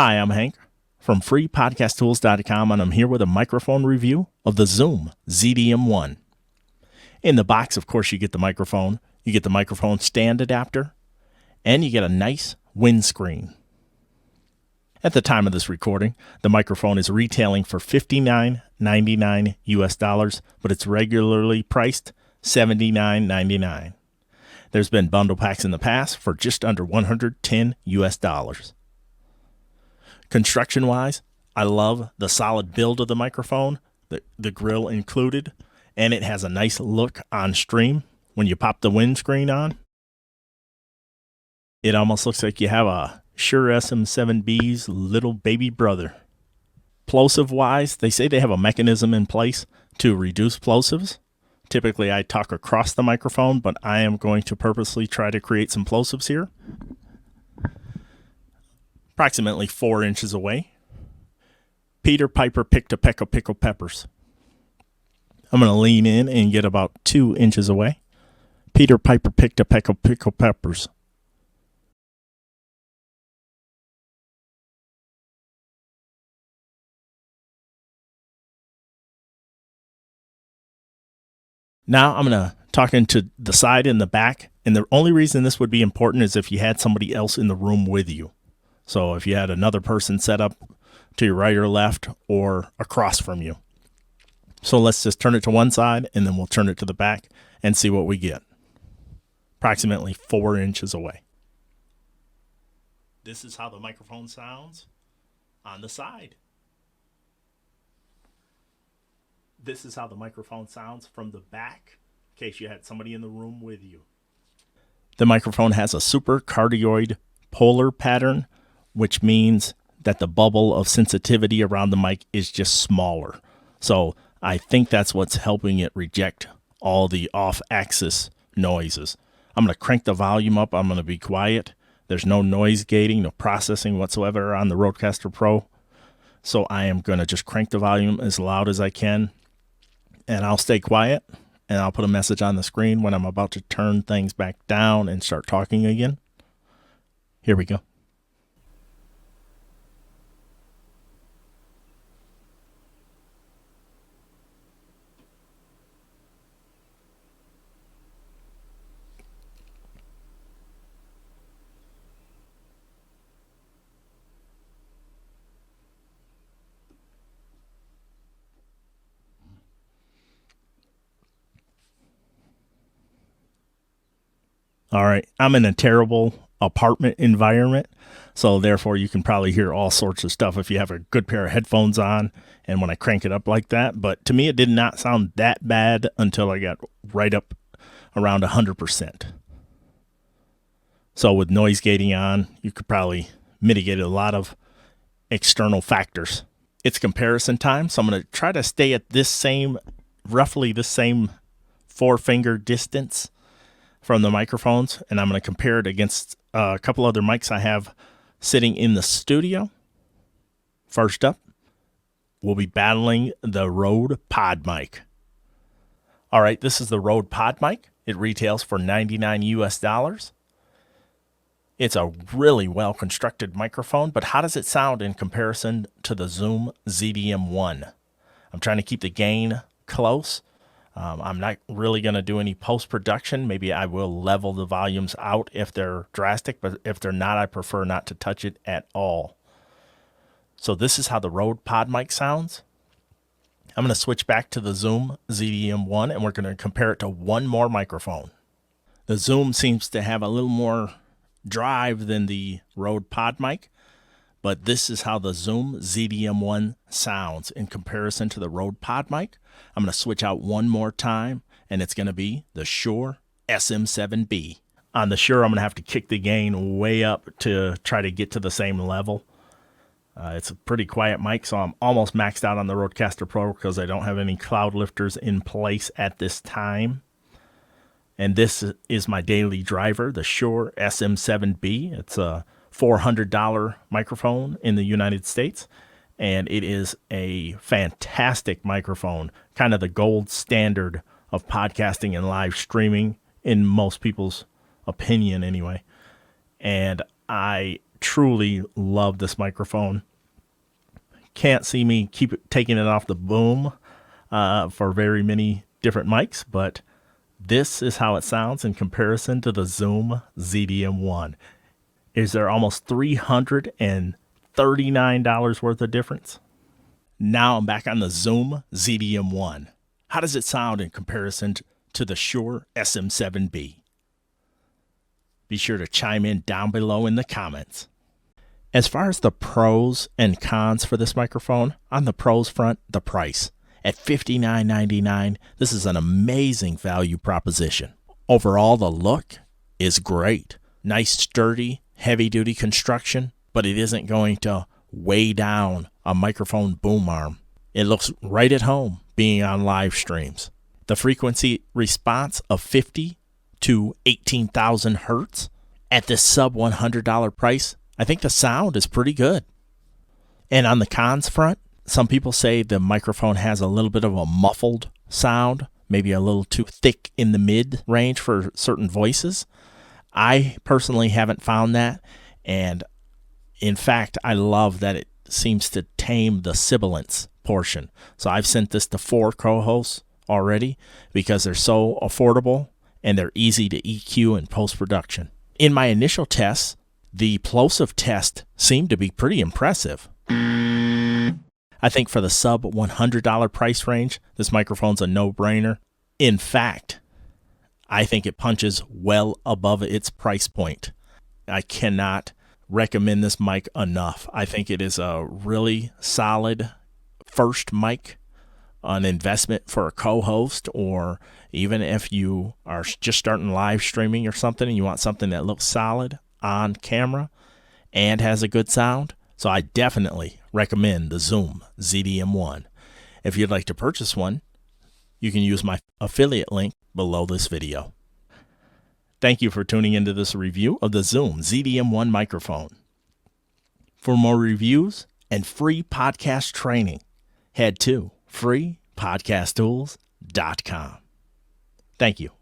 Hi, I'm Hank from freepodcasttools.com, and I'm here with a microphone review of the Zoom ZDM-1. In the box, of course, you get the microphone stand adapter, and you get a nice windscreen. At the time of this recording, the microphone is retailing for $59.99 US, but it's regularly priced $79.99. There's been bundle packs in the past for just under $110 US. Construction-wise, I love the solid build of the microphone, the grill included, and it has a nice look on stream. When you pop the windscreen on, it almost looks like you have a Shure SM7B's little baby brother. Plosive-wise, they say they have a mechanism in place to reduce plosives. Typically, I talk across the microphone, but I am going to purposely try to create some plosives here. Approximately 4 inches away. Peter Piper picked a peck of pickled peppers. I'm going to lean in and get about 2 inches away. Peter Piper picked a peck of pickled peppers. Now I'm going to talk into the side and the back, and the only reason this would be important is if you had somebody else in the room with you. So if you had another person set up to your right or left or across from you. So let's just turn it to one side, and then we'll turn it to the back and see what we get. Approximately 4 inches away. This is how the microphone sounds on the side. This is how the microphone sounds from the back, in case you had somebody in the room with you. The microphone has a super cardioid polar pattern, which means that the bubble of sensitivity around the mic is just smaller. So I think that's what's helping it reject all the off-axis noises. I'm going to crank the volume up. I'm going to be quiet. There's no noise gating, no processing whatsoever on the Rodecaster Pro. So I am going to just crank the volume as loud as I can. And I'll stay quiet, and I'll put a message on the screen when I'm about to turn things back down and start talking again. Here we go. All right, I'm in a terrible apartment environment, so therefore you can probably hear all sorts of stuff if you have a good pair of headphones on and when I crank it up like that. But to me, it did not sound that bad until I got right up around 100%. So with noise gating on, you could probably mitigate a lot of external factors. It's comparison time, so I'm going to try to stay at roughly the same 4-finger distance from the microphones, and I'm going to compare it against a couple other mics I have sitting in the studio. First up, we'll be battling the Rode PodMic. All right, this is the Rode PodMic. It retails for $99 US. It's a really well-constructed microphone, but how does it sound in comparison to the Zoom ZDM-1? I'm trying to keep the gain close. I'm not really going to do any post-production. Maybe I will level the volumes out if they're drastic, but if they're not, I prefer not to touch it at all. So this is how the Rode PodMic sounds. I'm going to switch back to the Zoom ZDM-1, and we're going to compare it to one more microphone. The Zoom seems to have a little more drive than the Rode PodMic, but this is how the Zoom ZDM-1 sounds in comparison to the Rode PodMic. I'm going to switch out one more time, and it's going to be the Shure SM7B. On the Shure, I'm going to have to kick the gain way up to try to get to the same level. It's a pretty quiet mic, so I'm almost maxed out on the Rodecaster Pro because I don't have any cloud lifters in place at this time. And this is my daily driver, the Shure SM7B. It's a $400 microphone in the United States, and it is a fantastic microphone, kind of the gold standard of podcasting and live streaming in most people's opinion anyway. And I truly love this microphone. Can't see me keep taking it off the boom for very many different mics, but this is how it sounds in comparison to the Zoom ZDM-1. Is there almost $339 worth of difference? Now I'm back on the Zoom ZDM-1. How does it sound in comparison to the Shure SM7B? Be sure to chime in down below in the comments. As far as the pros and cons for this microphone, on the pros front, the price. At $59.99, this is an amazing value proposition. Overall, the look is great. Nice, sturdy, heavy-duty construction, but it isn't going to weigh down a microphone boom arm. It looks right at home being on live streams. The frequency response of 50 to 18,000 hertz at this sub $100 price, I think the sound is pretty good. And on the cons front, some people say the microphone has a little bit of a muffled sound, maybe a little too thick in the mid range for certain voices. I personally haven't found that, and in fact, I love that it seems to tame the sibilance portion. So I've sent this to 4 co-hosts already because they're so affordable and they're easy to EQ and post-production. In my initial tests, the plosive test seemed to be pretty impressive. I think for the sub $100 price range, this microphone's a no-brainer. In fact, I think it punches well above its price point. I cannot recommend this mic enough. I think it is a really solid first mic, an investment for a co-host, or even if you are just starting live streaming or something and you want something that looks solid on camera and has a good sound. So I definitely recommend the Zoom ZDM-1. If you'd like to purchase one, you can use my affiliate link below this video. Thank you for tuning into this review of the Zoom ZDM-1 microphone. For more reviews and free podcast training, head to freepodcasttools.com. Thank you.